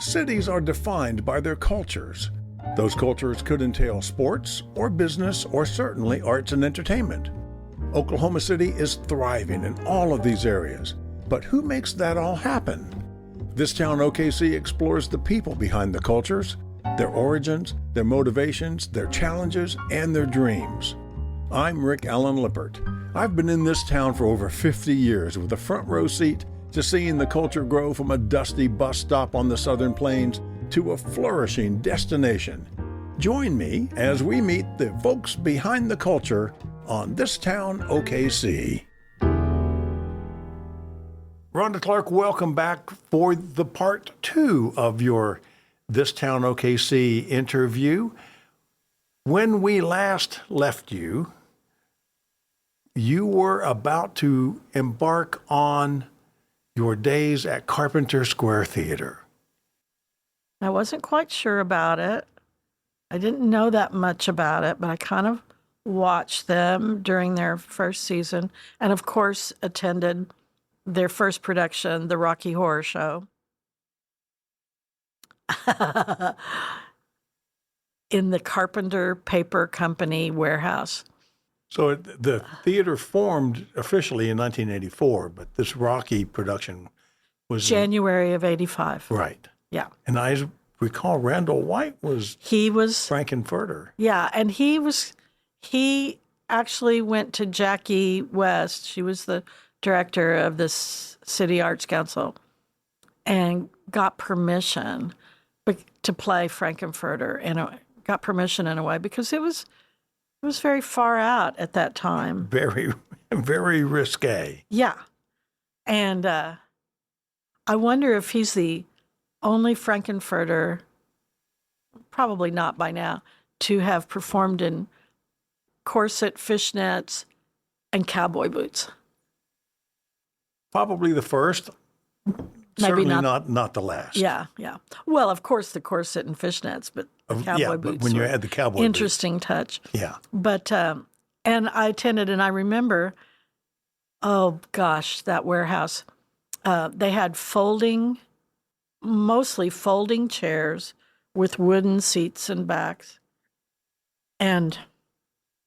Cities are defined by their cultures. Those cultures could entail sports or business or certainly arts and entertainment. Oklahoma City is thriving in all of these areas, but who makes that all happen? This Town OKC explores the people behind the cultures, their origins, their motivations, their challenges, and their dreams. I'm Rick Allen Lippert. I've been in this town for over 50 years with a front row seat to seeing the culture grow from a dusty bus stop on the Southern Plains to a flourishing destination. Join me as we meet the folks behind the culture on This Town OKC. Rhonda Clark, welcome back for the part 2 of your This Town OKC interview. When we last left you, you were about to embark on your days at Carpenter Square Theatre. I wasn't quite sure about it. I didn't know that much about it, but I kind of watched them during their first season and, of course, attended their first production, The Rocky Horror Show, in the Carpenter Paper Company warehouse. So the theater formed officially in 1984, but this Rocky production was January of 85. Right. Yeah. And I recall Randall White was Frankenfurter. Yeah, and he actually went to Jackie West. She was the director of this City Arts Council, and got permission to play Frankenfurter, and got permission in a way because it was very far out at that time. Very, very risque. Yeah. And I wonder if he's the only Frankenfurter, probably not by now, to have performed in corset, fishnets, and cowboy boots. Probably the first. Maybe certainly not the last. Yeah, yeah. Well, of course, the corset and fishnets, but the cowboy boots. But when you had the cowboy interesting boots. Touch. Yeah. But, and I attended, and I remember, oh gosh, that warehouse. They had mostly folding chairs with wooden seats and backs. And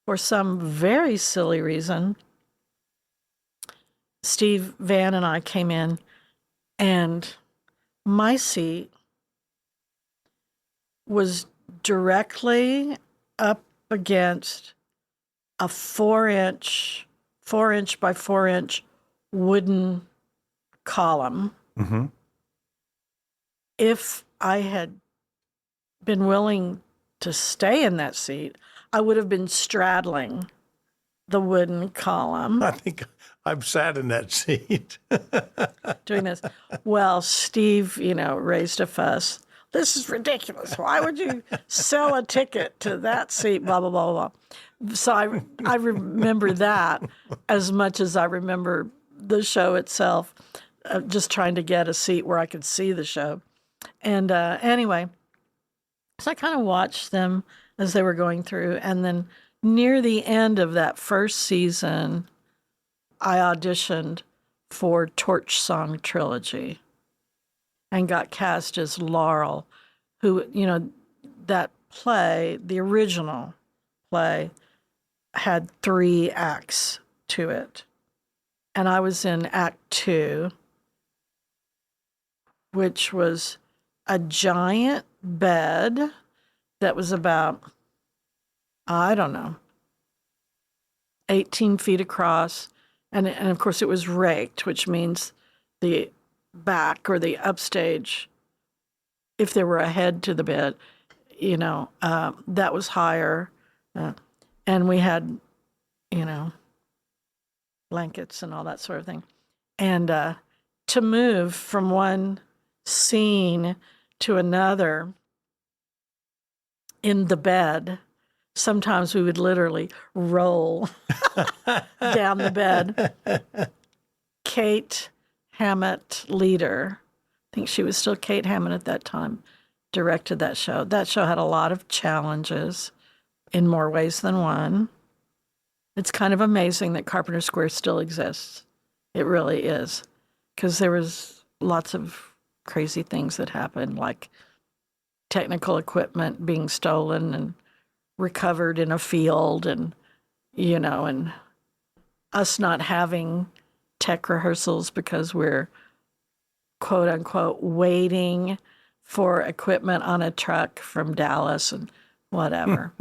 for some very silly reason, Steve Van and I came in, and my seat was directly up against a 4-inch by 4-inch wooden column. Mm-hmm. If I had been willing to stay in that seat, I would have been straddling the wooden column. I think I've sat in that seat. Doing this. Well, Steve, raised a fuss. This is ridiculous. Why would you sell a ticket to that seat? Blah, blah, blah, blah. So I remember that as much as I remember the show itself, just trying to get a seat where I could see the show. And anyway, so I kind of watched them as they were going through. And then near the end of that first season, I auditioned for Torch Song Trilogy and got cast as Laurel, who, that play, the original play, had 3 acts to it. And I was in Act 2, which was a giant bed that was about, 18 feet across. And of course, it was raked, which means the back or the upstage, if there were a head to the bed, that was higher. And we had, blankets and all that sort of thing. And to move from one scene to another in the bed, sometimes we would literally roll down the bed. Kate Hammett Leader, I think she was still Kate Hammett at that time, directed that show. That show had a lot of challenges in more ways than one. It's kind of amazing that Carpenter Square still exists. It really is, because there was lots of crazy things that happened, like technical equipment being stolen and recovered in a field, and and us not having tech rehearsals because we're quote unquote waiting for equipment on a truck from Dallas and whatever,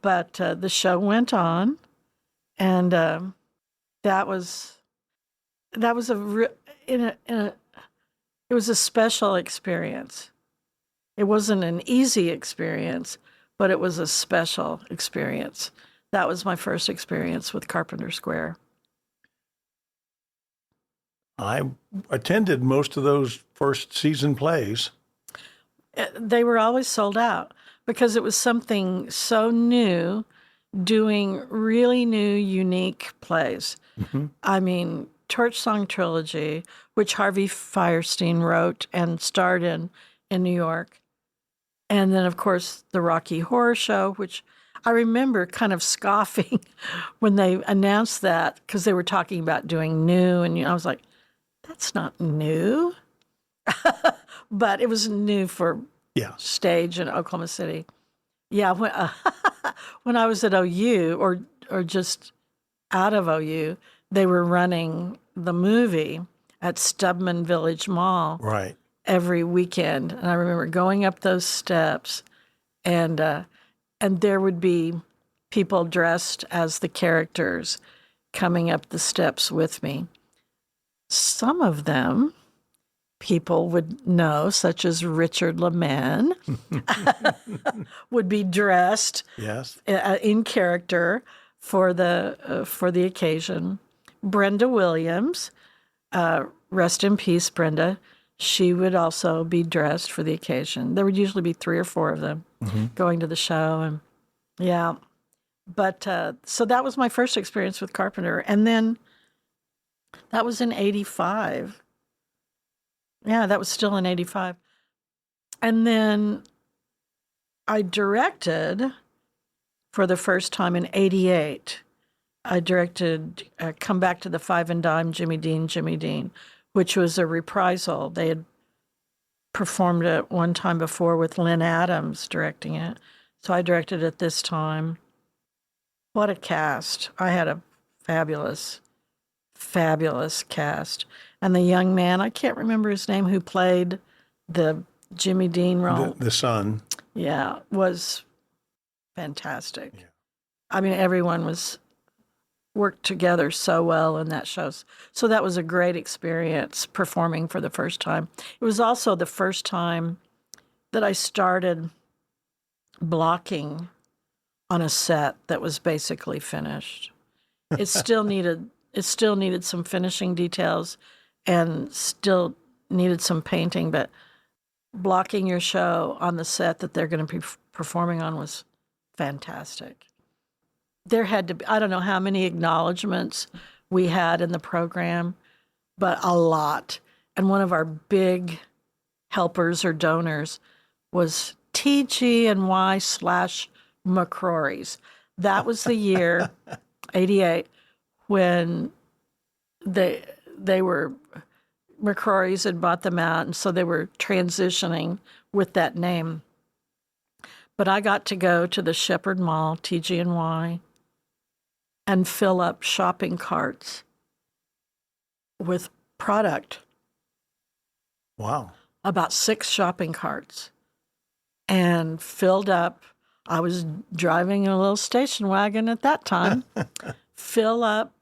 But the show went on, and that was it was a special experience. It wasn't an easy experience, but it was a special experience. That was my first experience with Carpenter Square. I attended most of those first season plays. They were always sold out because it was something so new, doing really new, unique plays. Mm-hmm. I mean, Torch Song Trilogy, which Harvey Fierstein wrote and starred in New York. And then, of course, the Rocky Horror Show, which I remember kind of scoffing when they announced that, because they were talking about doing new. And I was like, that's not new. But it was new for stage in Oklahoma City. Yeah, when I was at OU or just out of OU, they were running the movie at Stubman Village Mall every weekend. And I remember going up those steps, and there would be people dressed as the characters coming up the steps with me. Some of them people would know, such as Richard LeMan, would be dressed in character for the occasion. Brenda Williams, rest in peace, Brenda. She would also be dressed for the occasion. There would usually be 3 or 4 of them going to the show, and But so that was my first experience with Carpenter, and then that was in '85. Yeah, that was still in '85, and then I directed for the first time in '88. I directed Come Back to the Five and Dime, Jimmy Dean, which was a reprisal. They had performed it one time before with Lynn Adams directing it. So I directed it this time. What a cast. I had a fabulous, fabulous cast. And the young man, I can't remember his name, who played the Jimmy Dean role. The son. Yeah, was fantastic. Yeah. I mean, everyone worked together so well in that show. So that was a great experience performing for the first time. It was also the first time that I started blocking on a set that was basically finished. It still needed some finishing details and still needed some painting, but blocking your show on the set that they're going to be performing on was fantastic. There had to be, I don't know how many acknowledgments we had in the program, but a lot. And one of our big helpers or donors was TG&Y/McCrory's. That was the year, 88, when they were, McCrory's had bought them out, and so they were transitioning with that name. But I got to go to the Shepherd Mall, TG&Y, and fill up shopping carts with product. Wow. About 6 shopping carts. And filled up. I was driving a little station wagon at that time. Fill up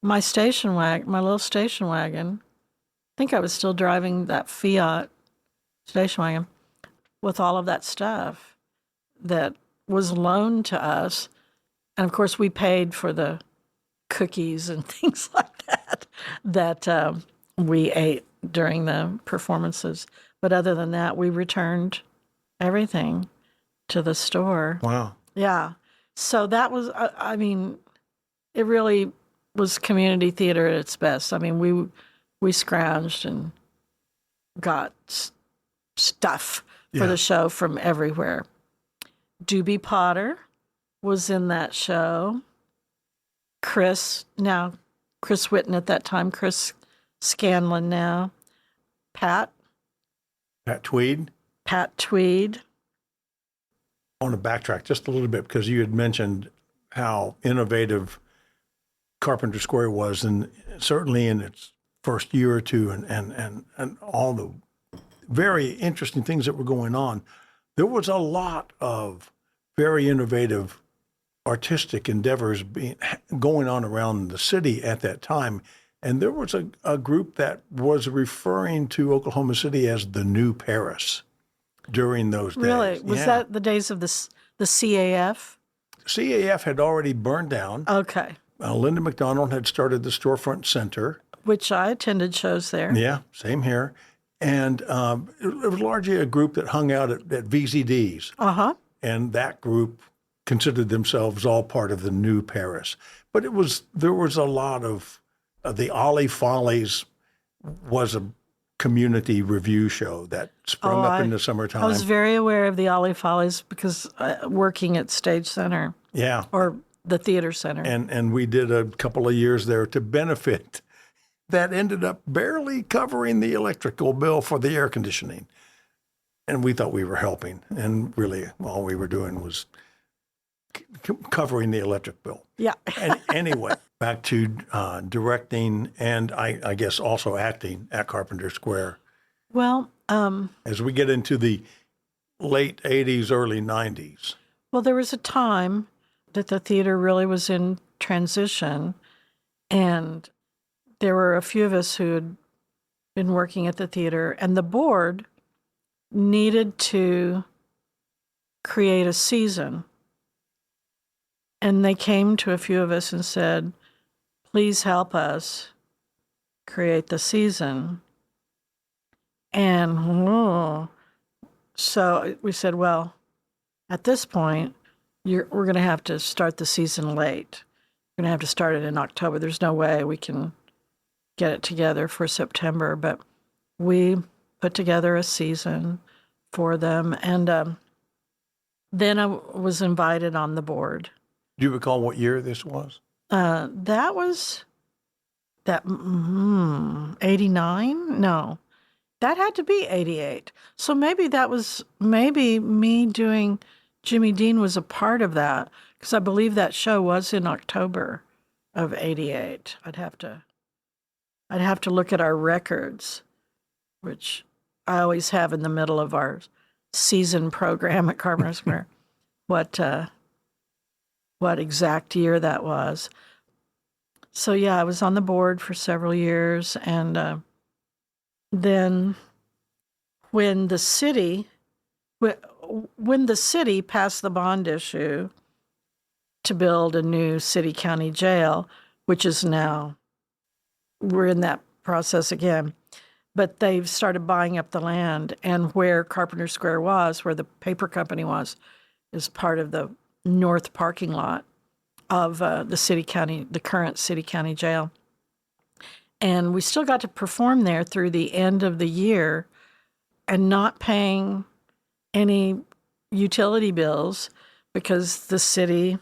my little station wagon. I think I was still driving that Fiat station wagon with all of that stuff that was loaned to us. And of course, we paid for the cookies and things like that we ate during the performances. But other than that, we returned everything to the store. Wow. Yeah. So that was, I mean, it really was community theater at its best. I mean, we scrounged and got stuff for the show from everywhere. Doobie Potter was in that show. Chris Whitten at that time, Chris Scanlon now. Pat Tweed. Pat Tweed. I want to backtrack just a little bit because you had mentioned how innovative Carpenter Square was, and certainly in its first year or two, and all the very interesting things that were going on. There was a lot of very innovative artistic endeavors going on around the city at that time. And there was a group that was referring to Oklahoma City as the New Paris during those days. Really? Was that the days of the CAF? CAF had already burned down. Okay. Linda McDonald had started the Storefront Center. Which I attended shows there. Yeah, same here. And it was largely a group that hung out at VZDs. Uh-huh. And that group considered themselves all part of the New Paris. But there was a lot of the Ollie Follies was a community review show that sprung up in the summertime. I was very aware of the Ollie Follies because working at Stage Center. Yeah. Or the theater center. And we did a couple of years there to benefit. That ended up barely covering the electrical bill for the air conditioning. And we thought we were helping. And really, all we were doing was covering the electric bill. Yeah. And anyway, back to directing and I guess also acting at Carpenter Square. Well, as we get into the late 80s, early 90s. Well, there was a time that the theater really was in transition, and there were a few of us who had been working at the theater, and the board needed to create a season. And they came to a few of us and said, please help us create the season. And so we said, well, at this point, we're going to have to start the season late. We're going to have to start it in October. There's no way we can get it together for September. But we put together a season for them. And then I was invited on the board. Do you recall what year this was? That was 89? No, that had to be 88. So maybe me doing Jimmy Dean was a part of that, because I believe that show was in October of 88. I'd have to look at our records, which I always have in the middle of our season program at Carpenter Square. What exact year that was. So yeah, I was on the board for several years, and then when the city passed the bond issue to build a new city-county jail, which is now, we're in that process again, but they've started buying up the land, and where Carpenter Square was, where the paper company was, is part of the north parking lot of the current city-county jail. And we still got to perform there through the end of the year and not paying any utility bills because the city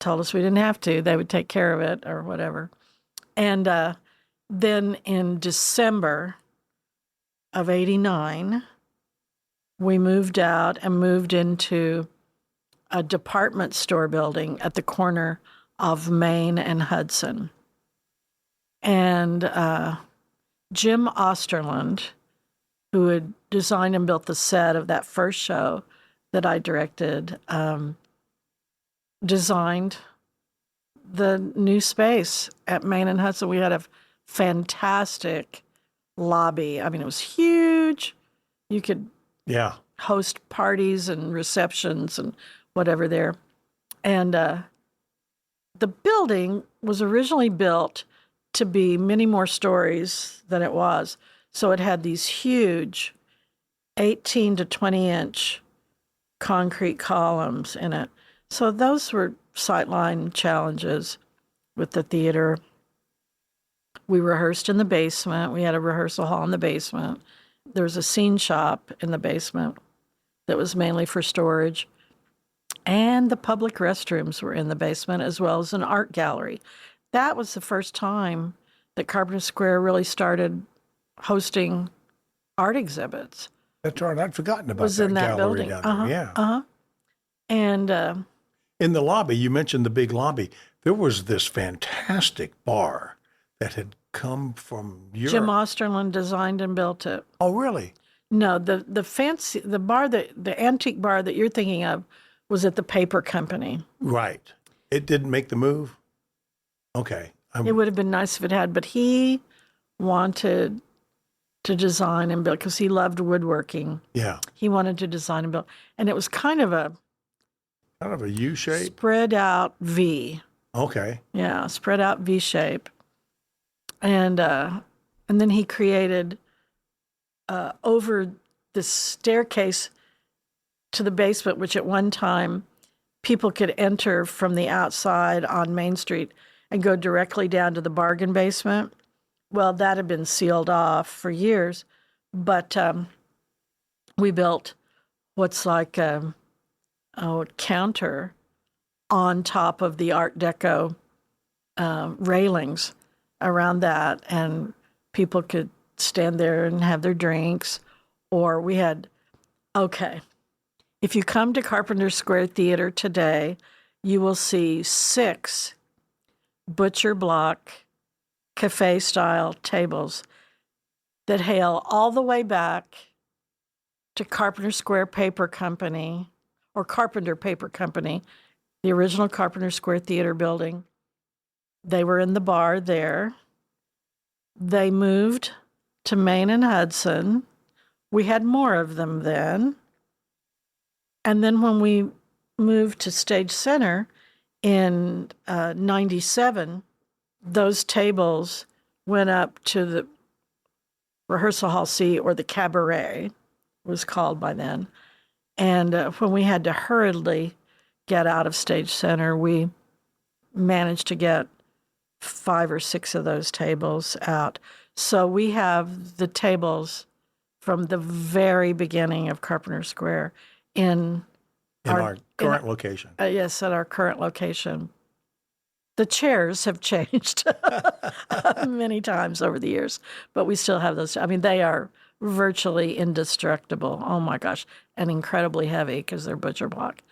told us we didn't have to. They would take care of it or whatever. And then in December of 89, we moved out and moved into a department store building at the corner of Main and Hudson. And Jim Osterland, who had designed and built the set of that first show that I directed, designed the new space at Main and Hudson. We had a fantastic lobby. I mean, it was huge. You could host parties and receptions and whatever there. And the building was originally built to be many more stories than it was. So it had these huge 18 to 20 inch concrete columns in it. So those were sightline challenges with the theater. We rehearsed in the basement. We had a rehearsal hall in the basement. There was a scene shop in the basement that was mainly for storage. And the public restrooms were in the basement, as well as an art gallery. That was the first time that Carpenter Square really started hosting art exhibits. That's right. I'd forgotten about Was that in that gallery building. down there. Yeah. And In the lobby, you mentioned the big lobby. There was this fantastic bar that had come from Europe. Jim Osterlund designed and built it. Oh, really? No, the bar the antique bar that you're thinking of was at the paper company. Right. It didn't make the move? Okay. It would have been nice if it had, but he wanted to design and build because he loved woodworking. Yeah. He wanted to design and build. And it was kind of a U shape? spread out V. Okay. Yeah, spread out V shape. And then he created over the staircase to the basement, which at one time people could enter from the outside on Main Street and go directly down to the bargain basement. Well, that had been sealed off for years, but we built what's like a counter on top of the Art Deco railings around that, and people could stand there and have their drinks. Or we had, if you come to Carpenter Square Theatre today, you will see 6 butcher block cafe-style tables that hail all the way back to Carpenter Square Paper Company, or Carpenter Paper Company, the original Carpenter Square Theatre building. They were in the bar there. They moved to Main and Hudson. We had more of them then. And then when we moved to Stage Center in 97, those tables went up to the rehearsal hall C, or the cabaret was called by then. And when we had to hurriedly get out of Stage Center, we managed to get 5 or 6 of those tables out. So we have the tables from the very beginning of Carpenter Square in our current location. Yes, at our current location. The chairs have changed many times over the years, but we still have those. I mean, they are virtually indestructible. Oh my gosh, and incredibly heavy because they're butcher block.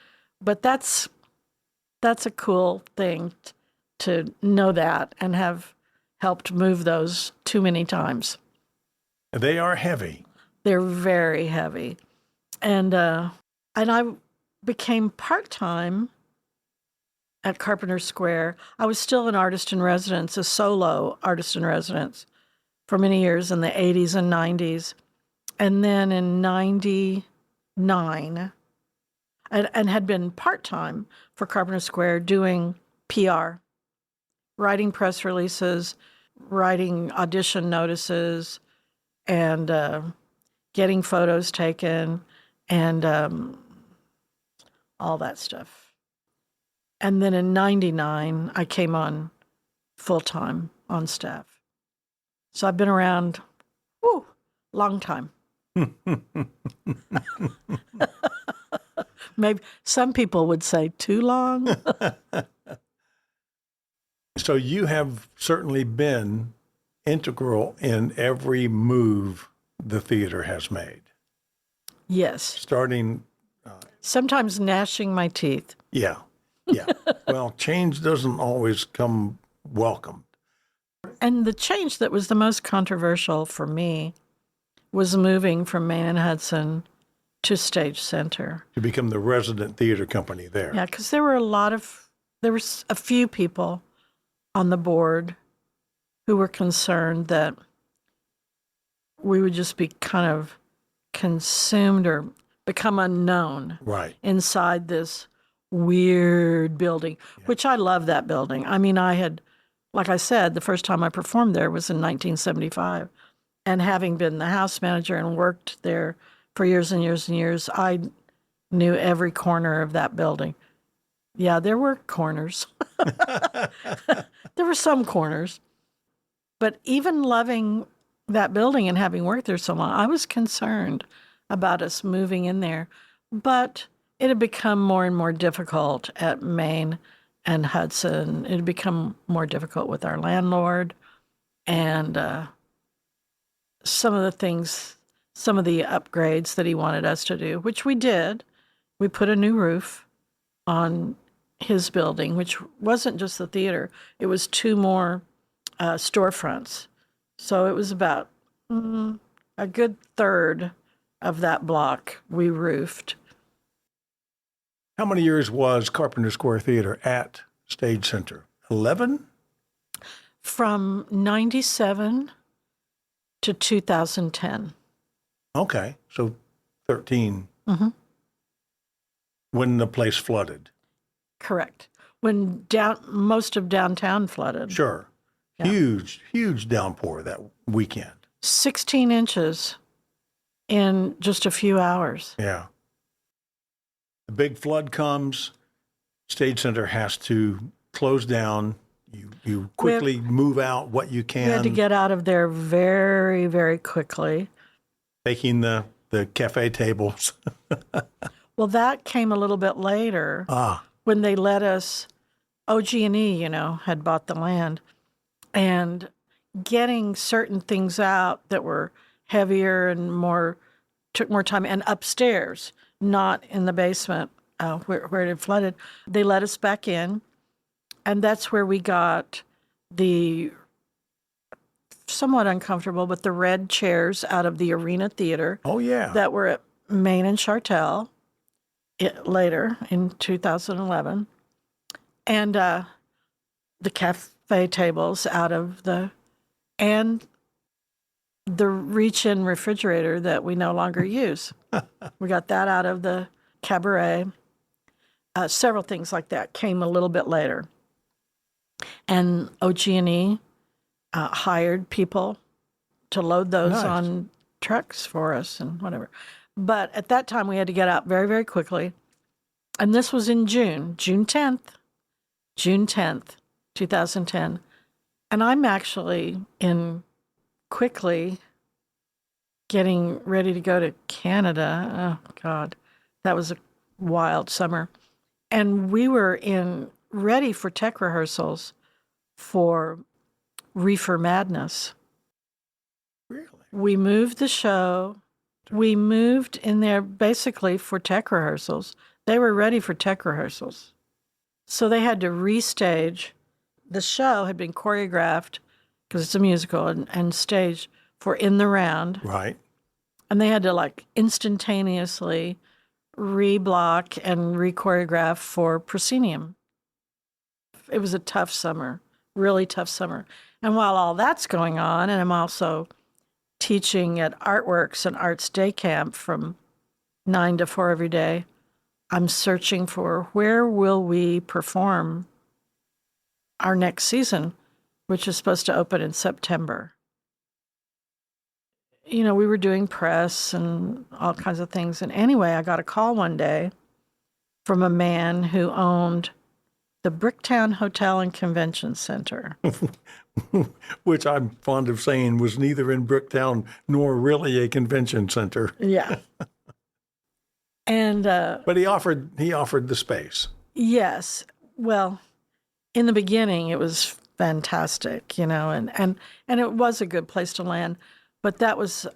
But that's a cool thing to know that and have helped move those too many times. They are heavy. They're very heavy. And I became part-time at Carpenter Square. I was still an artist in residence, a solo artist in residence for many years in the 80s and 90s. And then in 99, and had been part-time for Carpenter Square doing PR, writing press releases, writing audition notices, and getting photos taken, and all that stuff. And then in 99, I came on full-time on staff. So I've been around, long time. Maybe some people would say too long. So you have certainly been integral in every move the theater has made. Yes. Starting... sometimes gnashing my teeth. Yeah. Well, change doesn't always come welcome. And the change that was the most controversial for me was moving from Main and Hudson to Stage Center. To become the resident theater company there. Yeah, because there were a few people on the board who were concerned that we would just be kind of consumed or become unknown inside this weird building, which I love that building. I mean, like I said, the first time I performed there was in 1975. And having been the house manager and worked there for years and years and years, I knew every corner of that building. Yeah, there were corners. There were some corners. But even loving that building and having worked there so long, I was concerned about us moving in there. But it had become more and more difficult at Main and Hudson. It had become more difficult with our landlord. And some of the upgrades that he wanted us to do, which we did. We put a new roof on his building, which wasn't just the theater. It was 2 more storefronts. So it was about a good third of that block we roofed. How many years was Carpenter Square Theatre at Stage Center? 11? From 97 to 2010. Okay, so 13. Mm-hmm. When the place flooded. Correct. When most of downtown flooded. Sure. Yeah. Huge downpour that weekend. 16 inches in just a few hours. Yeah. The big flood comes. Stage Center has to close down. You quickly move out what you can. We had to get out of there very, very quickly. Taking the cafe tables. Well, that came a little bit later when they let us, OG&E, had bought the land, and getting certain things out that were heavier and took more time, and upstairs, not in the basement where it had flooded. They let us back in, and that's where we got the somewhat uncomfortable, but the red chairs out of the Arena Theater. Oh, yeah. That were at Main and Chartel later in 2011. And the cafe tables and the reach-in refrigerator that we no longer use. We got that out of the cabaret. Several things like that came a little bit later. And OG&E hired people to load those on trucks for us and whatever. But at that time, we had to get out very, very quickly. And this was in June 10th, 2010. And I'm actually quickly getting ready to go to Canada. Oh, God, that was a wild summer. And we were ready for tech rehearsals for Reefer Madness. Really? We moved the show. We moved in there basically for tech rehearsals. They were ready for tech rehearsals. So they had to restage. The show had been choreographed, because it's a musical, and staged for In the Round. Right. And they had to instantaneously reblock and re-choreograph for Proscenium. It was a tough summer, really tough summer. And while all that's going on, and I'm also teaching at Artworks and Arts Day Camp from 9 to 4 every day, I'm searching for where will we perform our next season, which is supposed to open in September. We were doing press and all kinds of things. And anyway, I got a call one day from a man who owned the Bricktown Hotel and Convention Center. Which I'm fond of saying was neither in Bricktown nor really a convention center. Yeah. And but he offered the space. Yes. Well, in the beginning it was fantastic, and it was a good place to land, but that was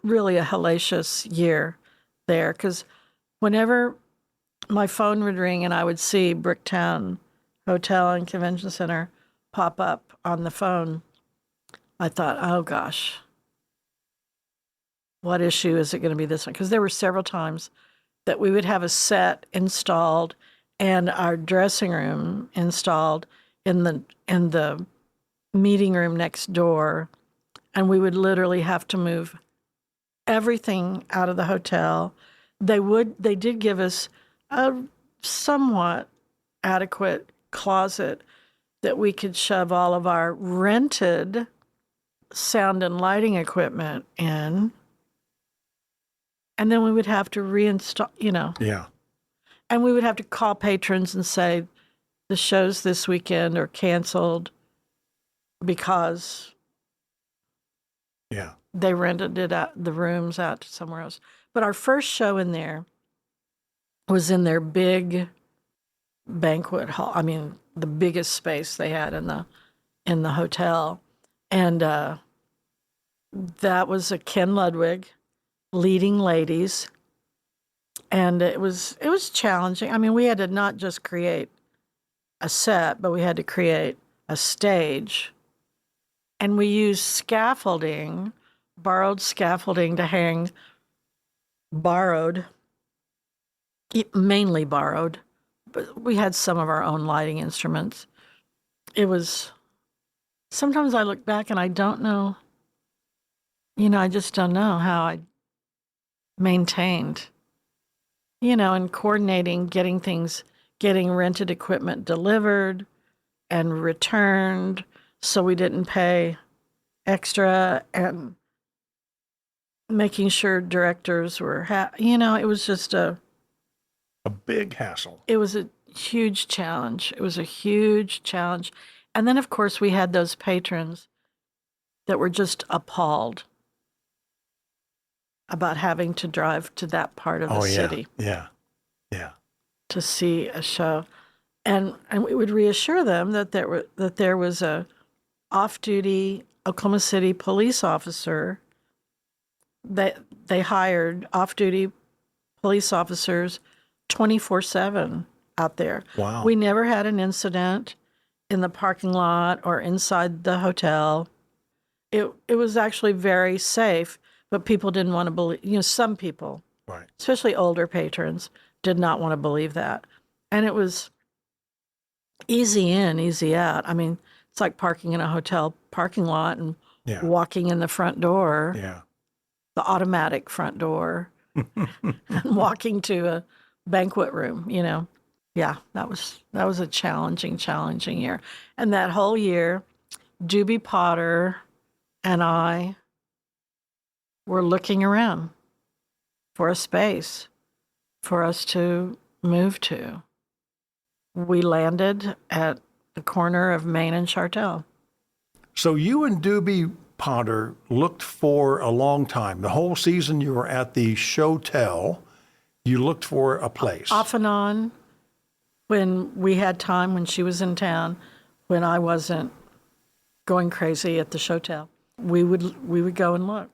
really a hellacious year there, because whenever my phone would ring and I would see Bricktown Hotel and Convention Center pop up on the phone, I thought, oh gosh, what issue is it going to be this one? Because there were several times that we would have a set installed and our dressing room installed in the meeting room next door, and we would literally have to move everything out of the hotel. They did give us a somewhat adequate closet that we could shove all of our rented sound and lighting equipment in. And then we would have to reinstall, Yeah. And we would have to call patrons and say, the shows this weekend are canceled because they rented the rooms out to somewhere else. But our first show in there was in their big banquet hall. I mean, the biggest space they had in the hotel. And that was a Ken Ludwig, Leading Ladies. And it was challenging. I mean, we had to not just create a set, but we had to create a stage. And we used scaffolding, borrowed scaffolding to hang, mainly borrowed, but we had some of our own lighting instruments. It was, sometimes I look back and I don't know, I just don't know how I maintained, and coordinating, getting rented equipment delivered and returned so we didn't pay extra, and making sure directors were, it was just a big hassle. It was a huge challenge. It was a huge challenge. And then, of course, we had those patrons that were just appalled about having to drive to that part of the city. Yeah. To see a show. And we would reassure them that there was a off-duty Oklahoma City police officer that they hired, off-duty police officers 24/7 out there. Wow. We never had an incident in the parking lot or inside the hotel. It was actually very safe, but people didn't want to believe, some people, right, especially older patrons, did not want to believe that. And it was easy in, easy out. I mean, it's like parking in a hotel parking lot and walking in the front door, the automatic front door, and walking to a banquet room, Yeah, that was a challenging year. And that whole year, Doobie Potter and I were looking around for a space for us to move to. We landed at the corner of Main and Chartel. So you and Doobie Potter looked for a long time. The whole season you were at the Showtel, you looked for a place. Off and on, when we had time, when she was in town, when I wasn't going crazy at the Showtel, we would go and look.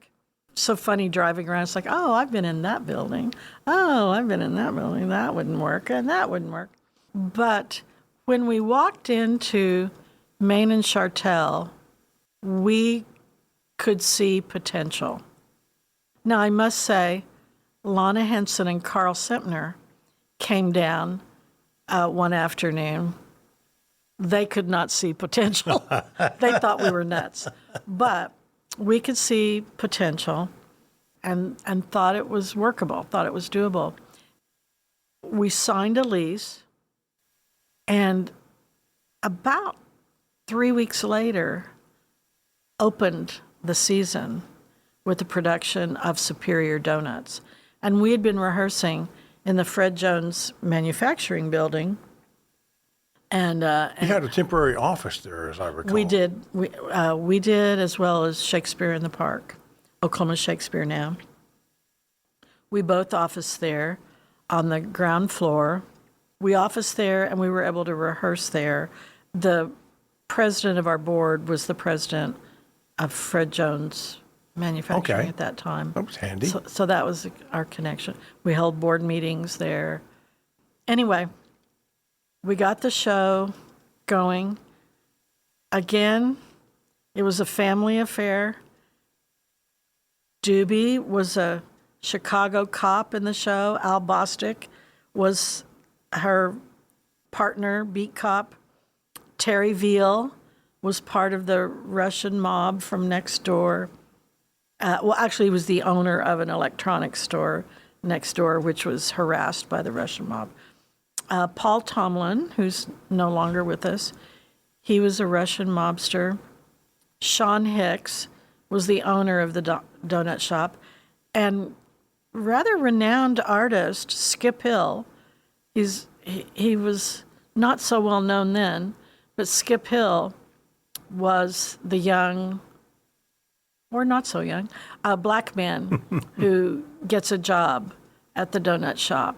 So funny driving around. It's like, oh, I've been in that building. Oh, I've been in that building. That wouldn't work, and that wouldn't work. But when we walked into Main and Chartel, we could see potential. Now, I must say, Lana Henson and Carl Sempner came down one afternoon. They could not see potential. They thought we were nuts. But we could see potential and thought it was workable, thought it was doable. We signed a lease, and about 3 weeks later, opened the season with the production of Superior Donuts. And we had been rehearsing in the Fred Jones Manufacturing Building. And you had a temporary office there, as I recall. We did. We did, as well as Shakespeare in the Park, Oklahoma Shakespeare now. We both officed there on the ground floor. We officed there, and we were able to rehearse there. The president of our board was the president of Fred Jones Manufacturing at that time. That was handy. So that was our connection. We held board meetings there. Anyway, we got the show going. Again, it was a family affair. Doobie was a Chicago cop in the show. Al Bostic was her partner, beat cop. Terry Veal was part of the Russian mob from next door. Actually, he was the owner of an electronics store next door, which was harassed by the Russian mob. Paul Tomlin, who's no longer with us, he was a Russian mobster. Sean Hicks was the owner of the donut shop. And rather renowned artist, Skip Hill, he was not so well known then, but Skip Hill was the young, or not so young, black man who gets a job at the donut shop.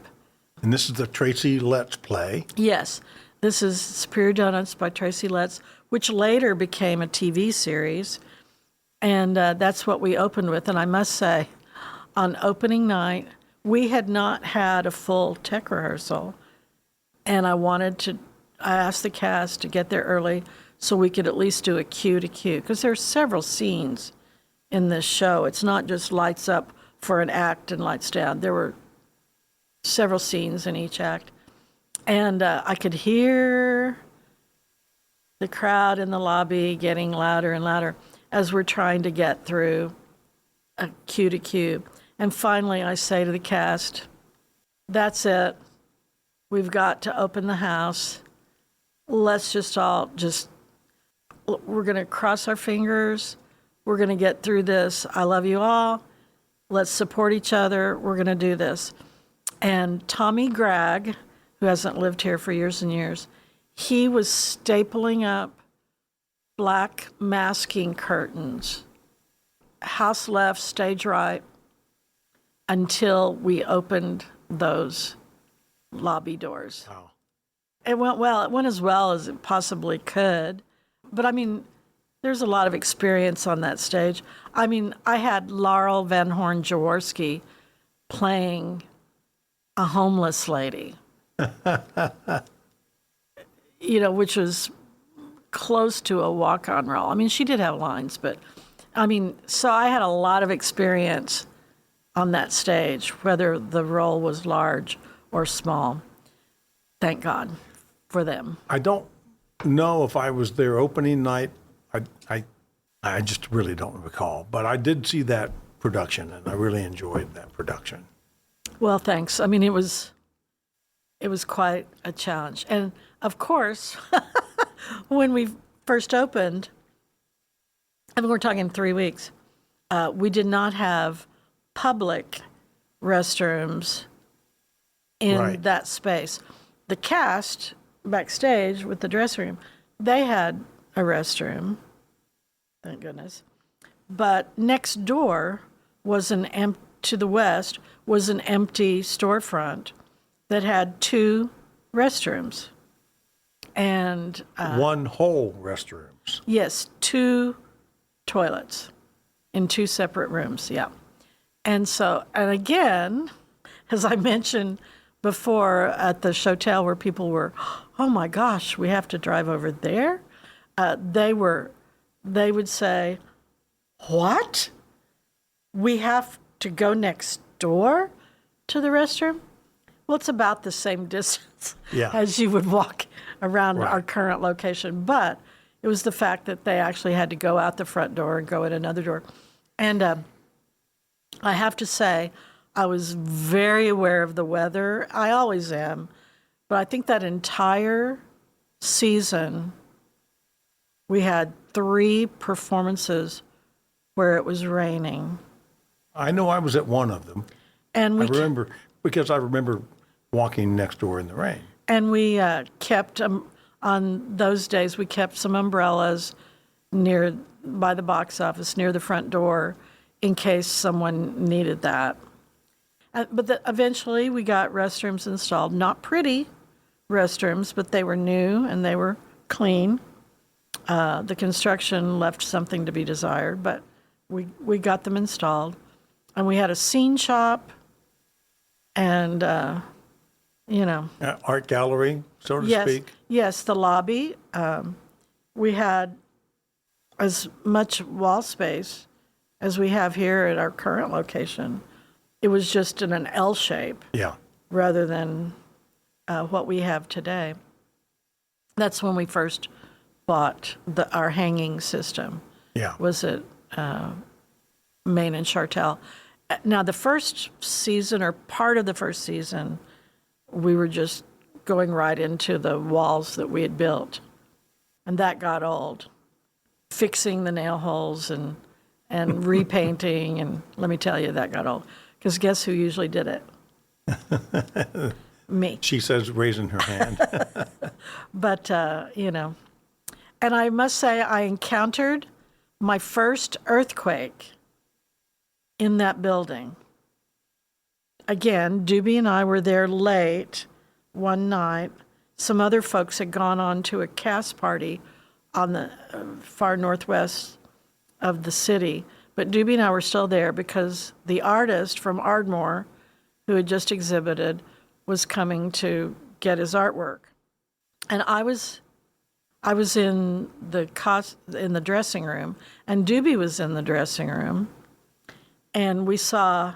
And this is the Tracy Letts play. Yes. This is Superior Donuts by Tracy Letts, which later became a TV series And that's what we opened with. And I must say, on opening night, we had not had a full tech rehearsal. And I asked the cast to get there early so we could at least do a cue to cue. Because there's several scenes in this show. It's not just lights up for an act and lights down. There were several scenes in each act. And I could hear the crowd in the lobby getting louder and louder as we're trying to get through a cue to cue. And finally, I say to the cast, that's it. We've got to open the house. Let's just we're going to cross our fingers. We're going to get through this. I love you all. Let's support each other. We're going to do this. And Tommy Gregg, who hasn't lived here for years and years, he was stapling up black masking curtains, house left, stage right, until we opened those lobby doors. Wow. It went well. It went as well as it possibly could. But I mean, there's a lot of experience on that stage. I mean, I had Laurel Van Horn Jaworski playing a homeless lady, which was close to a walk-on role. I mean, she did have lines, but so I had a lot of experience on that stage, whether the role was large or small. Thank God for them. I don't know if I was there opening night. I just really don't recall. But I did see that production, and I really enjoyed that production. Well, thanks. I mean, it was quite a challenge. And of course, when we first opened, we're talking 3 weeks, we did not have public restrooms in that space. The cast backstage with the dressing room, they had a restroom, thank goodness. But next door was to the west was an empty storefront that had 2 restrooms. And one whole restrooms. Yes, 2 toilets in 2 separate rooms, yeah. And again, as I mentioned before at the Shotel where people were, oh my gosh, we have to drive over there. They would say, what? We have to go next door to the restroom? Well, it's about the same distance as you would walk around our current location. But it was the fact that they actually had to go out the front door and go in another door. And I have to say, I was very aware of the weather. I always am. But I think that entire season, we had 3 performances where it was raining. I know I was at one of them. And I remember walking next door in the rain. And we kept, on those days, we kept some umbrellas by the box office near the front door in case someone needed that. But eventually we got restrooms installed. Not pretty restrooms, but they were new and they were clean. The construction left something to be desired, but we got them installed. And we had a scene shop and, art gallery, so to speak. Yes, the lobby. We had as much wall space as we have here at our current location. It was just in an L shape rather than what we have today. That's when we first bought our hanging system. Was at Main and Chartel. Now, the first season, or part of the first season, we were just going right into the walls that we had built. And that got old. Fixing the nail holes and repainting, and let me tell you, that got old. Because guess who usually did it? Me. She says, raising her hand. But, and I must say, I encountered my first earthquake in that building. Again, Doobie and I were there late one night. Some other folks had gone on to a cast party on the far northwest of the city. But Doobie and I were still there because the artist from Ardmore, who had just exhibited, was coming to get his artwork. And I was in the dressing room, and Doobie was in the dressing room, and we saw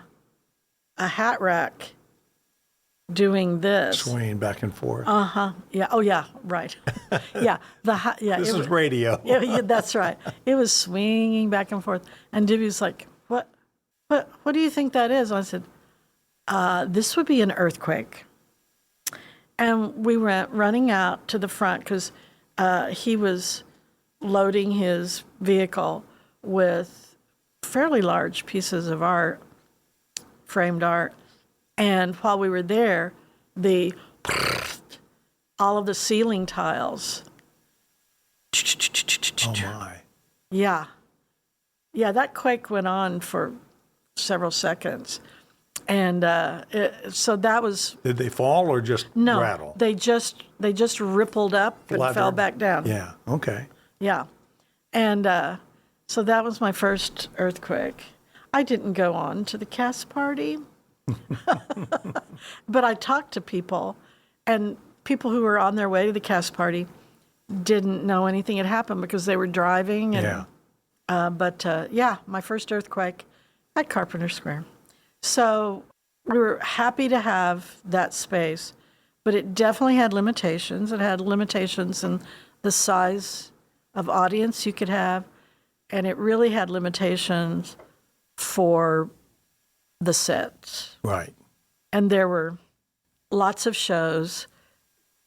a hat rack doing this. Swaying back and forth. Yeah. Oh, yeah. Right. Yeah. This is radio. Yeah, that's right. It was swinging back and forth, and Doobie was like, "What do you think that is?" And I said, "This would be an earthquake." And we went running out to the front because he was loading his vehicle with fairly large pieces of art, framed art. And while we were there, all of the ceiling tiles. Oh, my. Yeah. Yeah, that quake went on for several seconds. And so that was... Did they fall or just rattle? They just rippled up and fell back down. Yeah, okay. Yeah. And so that was my first earthquake. I didn't go on to the cast party. But I talked to people, and people who were on their way to the cast party didn't know anything had happened because they were driving. And, yeah. My first earthquake at Carpenter Square. So we were happy to have that space, but it definitely had limitations. It had limitations in the size of audience you could have, and it really had limitations for the sets. Right. And there were lots of shows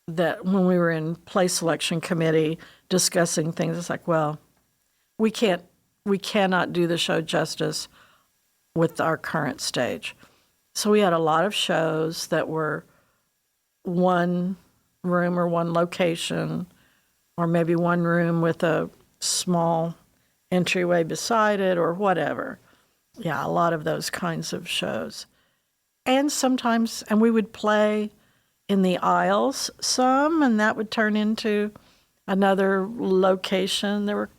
that when we were in play selection committee discussing things, it's like, well, we cannot do the show justice with our current stage. So we had a lot of shows that were one room or one location, or maybe one room with a small entryway beside it or whatever. Yeah, a lot of those kinds of shows. And sometimes, and we would play in the aisles some, and that would turn into another location. There were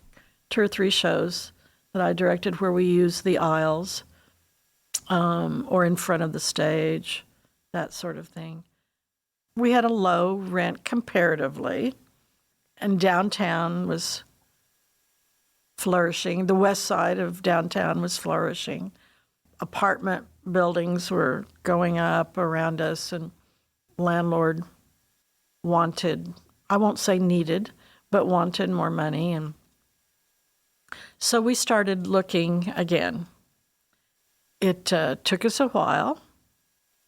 2 or 3 shows that I directed where we used the aisles or in front of the stage, that sort of thing. We had a low rent comparatively, and downtown was flourishing. The west side of downtown was flourishing. Apartment buildings were going up around us, and landlord wanted, I won't say needed, but wanted more money. And so we started looking again. It took us a while,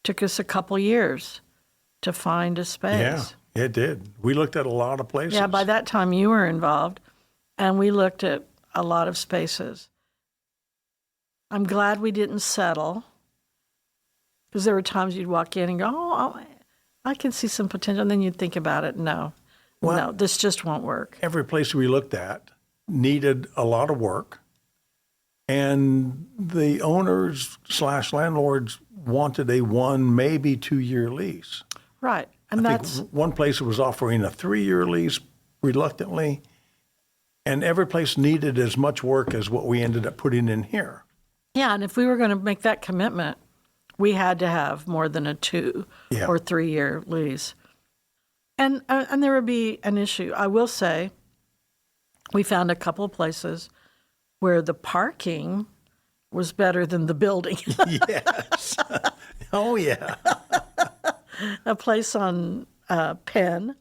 took us a couple years to find a space. Yeah, it did. We looked at a lot of places. Yeah, by that time you were involved, and we looked at a lot of spaces. I'm glad we didn't settle, because there were times you'd walk in and go, oh, I can see some potential, and then you'd think about it. No, this just won't work. Every place we looked at needed a lot of work, and the owners / landlords wanted a 1, maybe 2-year lease. Right, and I think one place was offering a 3-year lease reluctantly, and every place needed as much work as what we ended up putting in here. Yeah, and if we were going to make that commitment, we had to have more than a 2 or 3-year lease. And there would be an issue. I will say, we found a couple of places where the parking was better than the building. Yes. Oh, yeah. A place on Penn,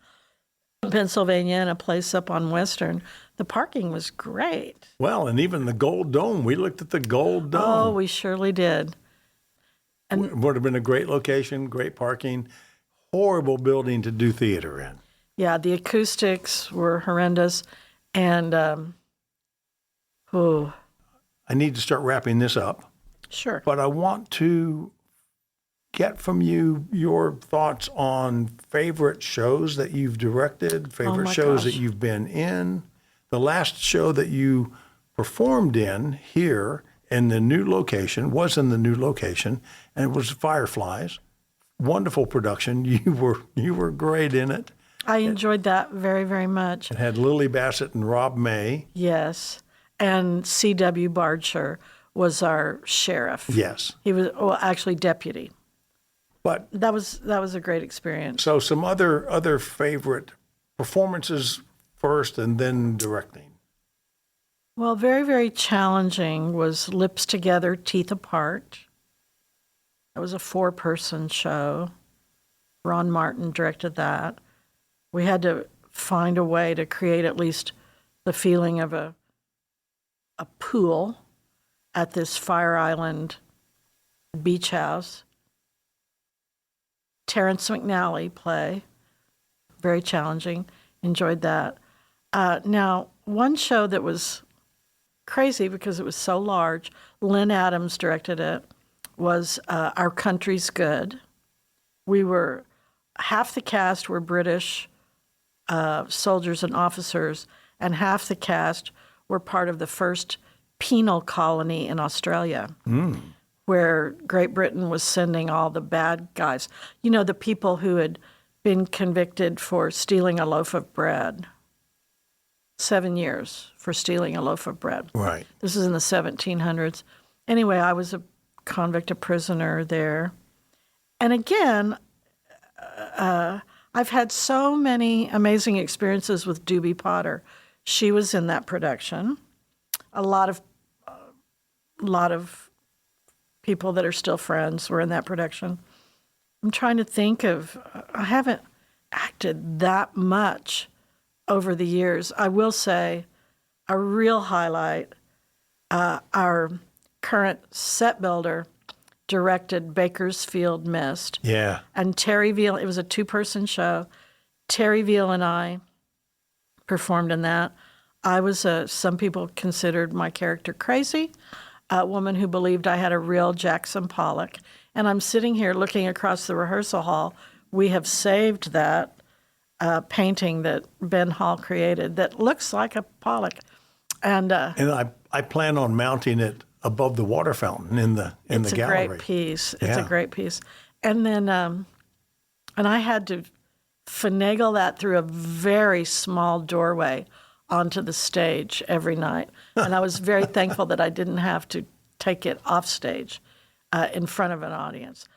Pennsylvania, and a place up on Western. The parking was great. Well, and even the Gold Dome. We looked at the Gold Dome. Oh, we surely did. And would have been a great location, great parking, horrible building to do theater in. Yeah, the acoustics were horrendous. And, I need to start wrapping this up. Sure. But I want to get from you your thoughts on favorite shows that you've directed, favorite shows that you've been in. The last show that you performed in here in the new location was in the new location, and it was Fireflies. Wonderful production. You were great in it. I enjoyed that very, very much. It had Lily Bassett and Rob May. Yes. And C.W. Bardsher was our sheriff. Yes. He was, well, actually deputy. But That was a great experience. so some other favorite performances first and then directing. Well, very, very challenging was Lips Together, Teeth Apart. That was a 4-person show. Ron Martin directed that. We had to find a way to create at least the feeling of a pool at this Fire Island beach house. Terrence McNally play, very challenging. Enjoyed that. Now, one show that was crazy because it was so large, Lynn Adams directed it, was Our Country's Good. We were, half the cast were British soldiers and officers, and half the cast were part of the first penal colony in Australia, where Great Britain was sending all the bad guys. You know, the people who had been convicted for stealing a loaf of bread. 7 years for stealing a loaf of bread. Right. This is in the 1700s. Anyway, I was a convict, a prisoner there. And again, I've had so many amazing experiences with Doobie Potter. She was in that production. A lot of people that are still friends were in that production. I'm trying to think of, I haven't acted that much over the years. I will say a real highlight, our current set builder directed Bakersfield Mist. Yeah. And Terry Veal, it was a 2-person show. Terry Veal and I performed in that. I was some people considered my character crazy, a woman who believed I had a real Jackson Pollock. And I'm sitting here looking across the rehearsal hall. We have saved that painting that Ben Hall created that looks like a Pollock. And I plan on mounting it above the water fountain in the gallery. It's a great piece. It's a great piece. And then and I had to finagle that through a very small doorway onto the stage every night. And I was very thankful that I didn't have to take it off stage in front of an audience.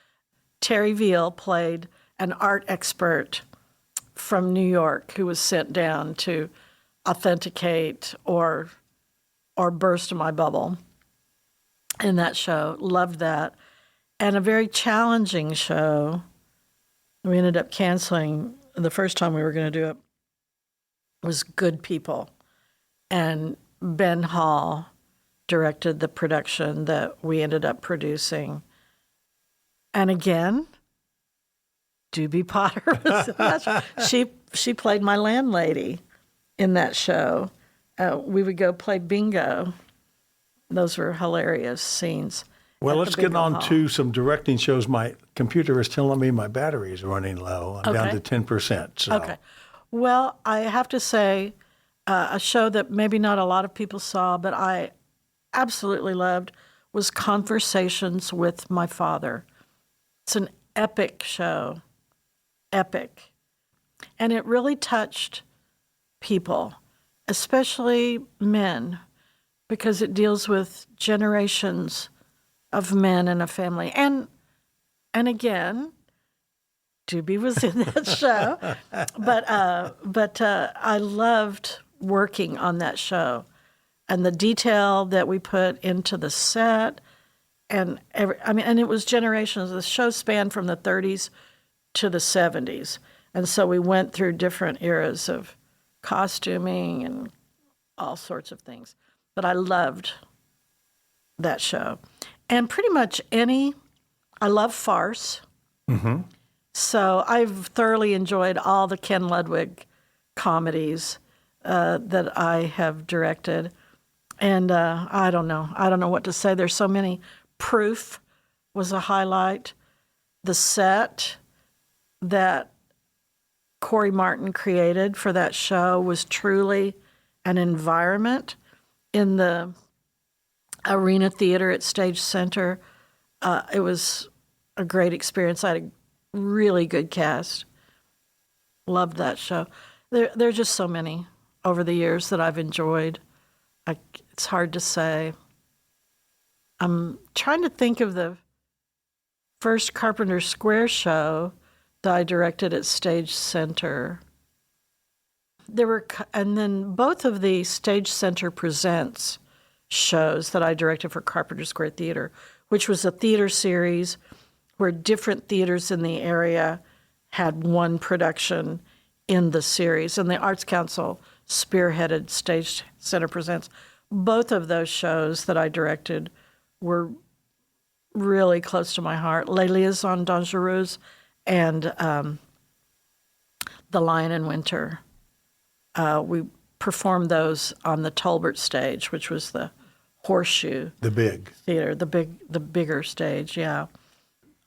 Terry Veal played an art expert from New York who was sent down to authenticate or burst my bubble in that show. Loved that. And a very challenging show. We ended up canceling the first time we were going to do it. Was Good People. And Ben Hall directed the production that we ended up producing. And again, Doobie Potter was in that show. She played my landlady in that show. We would go play bingo. Those were hilarious scenes. Well, let's get on to some directing shows. My computer is telling me my battery is running low. I'm down to 10%. So. Okay. Well, I have to say, a show that maybe not a lot of people saw, but I absolutely loved, was Conversations with My Father. It's an epic show. Epic. And it really touched people, especially men, because it deals with generations of men in a family. And again, Doobie was in that show, but I loved working on that show, and the detail that we put into the set, and and it was generations. The show spanned from the 30s to the 70s, and so we went through different eras of costuming and all sorts of things. But I loved that show, and pretty much I love farce. Mm-hmm. So I've thoroughly enjoyed all the Ken Ludwig comedies that I have directed. And I don't know what to say. There's so many. Proof was a highlight. The set that Corey Martin created for that show was truly an environment in the Arena Theater at Stage Center. It was a great experience. I had a really good cast. Loved that show. There are just so many over the years that I've enjoyed. It's hard to say. I'm trying to think of the first Carpenter Square show that I directed at Stage Center. And then both of the Stage Center Presents shows that I directed for Carpenter Square Theatre, which was a theater series where different theaters in the area had one production in the series, and the Arts Council spearheaded Stage Center Presents. Both of those shows that I directed were really close to my heart. Les Liaisons Dangereuses and The Lion in Winter. We performed those on the Tolbert stage, which was the Horseshoe. The big. Theater, the bigger stage, yeah.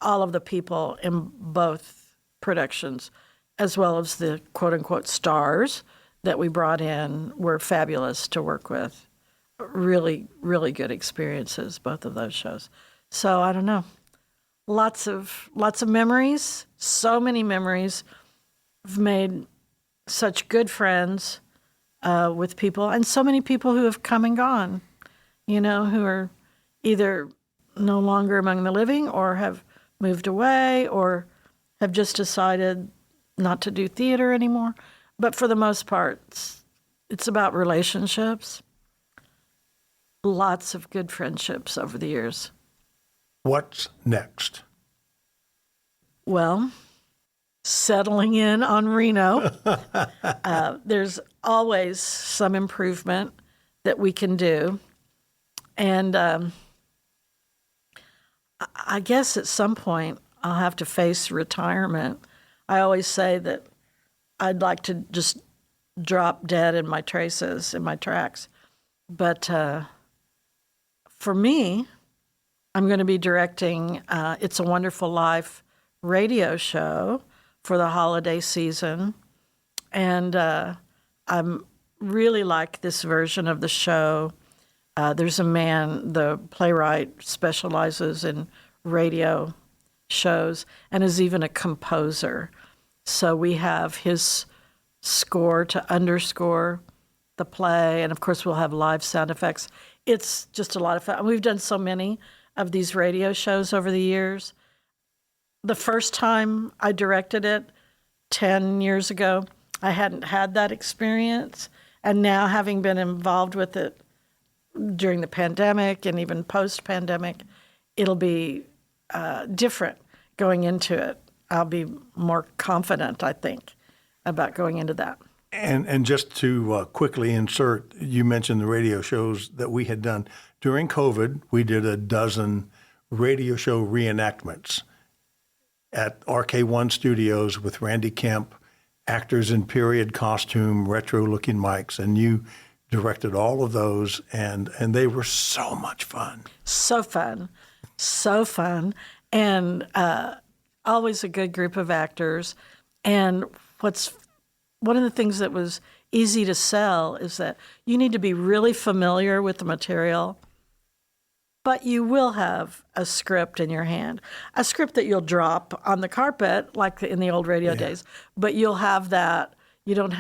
All of the people in both productions, as well as the quote-unquote stars that we brought in, were fabulous to work with. Really, really good experiences, both of those shows. So I don't know. Lots of memories, so many memories. I've made such good friends with people, and so many people who have come and gone, who are either no longer among the living or have moved away or have just decided not to do theater anymore. But for the most part, it's about relationships. Lots of good friendships over the years. What's next? Well, settling in on Reno. There's always some improvement that we can do. And I guess at some point I'll have to face retirement. I always say that I'd like to just drop dead in my tracks. But for me, I'm going to be directing It's a Wonderful Life radio show for the holiday season. And I'm really like this version of the show. There's a man, the playwright, specializes in radio shows and is even a composer. So we have his score to underscore the play, and of course we'll have live sound effects. It's just a lot of fun. We've done so many of these radio shows over the years. The first time I directed it 10 years ago, I hadn't had that experience. And now, having been involved with it during the pandemic and even post-pandemic, it'll be different going into it. I'll be more confident, I think, about going into that. And just to quickly insert, you mentioned the radio shows that we had done. During COVID, we did a dozen radio show reenactments at RK1 Studios with Randy Kemp, actors in period costume, retro-looking mics, and you directed all of those, and they were so much fun. So fun, and always a good group of actors. And one of the things that was easy to sell is that you need to be really familiar with the material, but you will have a script in your hand, a script that you'll drop on the carpet like in the old radio days, but you'll have that. You don't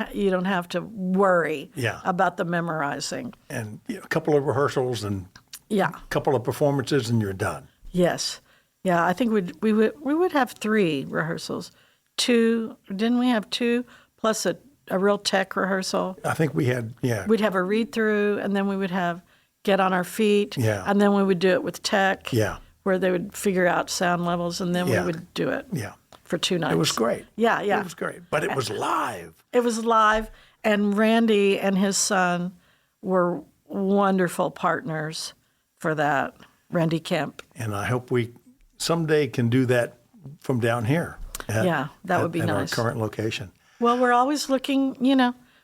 have to worry about the memorizing. And a couple of rehearsals and a couple of performances, and you're done. Yes. Yeah, I think we would have 3 rehearsals. 2, didn't we have 2? Plus a real tech rehearsal. I think we had, We'd have a read-through, and then we would have get on our feet, and then we would do it with tech, where they would figure out sound levels, and then we would do it for 2 nights. It was great. Yeah. It was great, but it was live. It was live, and Randy and his son were wonderful partners for that, Randy Kemp. And I hope we someday can do that from down here. That would be nice. At our current location. Well, we're always looking,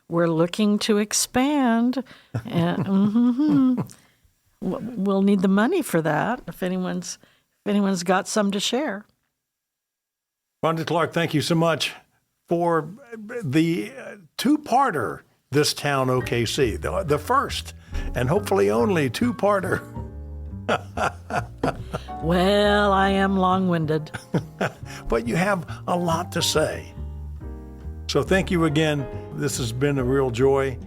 we're looking to expand. And we'll need the money for that if anyone's got some to share. Rhonda Clark, thank you so much for the 2-parter, This Town OKC, the first and hopefully only 2-parter. Well, I am long-winded. But you have a lot to say. So thank you again. This has been a real joy.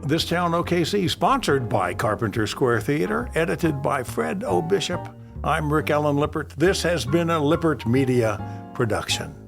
This Town OKC, sponsored by Carpenter Square Theatre, edited by Fred O. Bishop. I'm Rick Allen Lippert. This has been a Lippert Media production.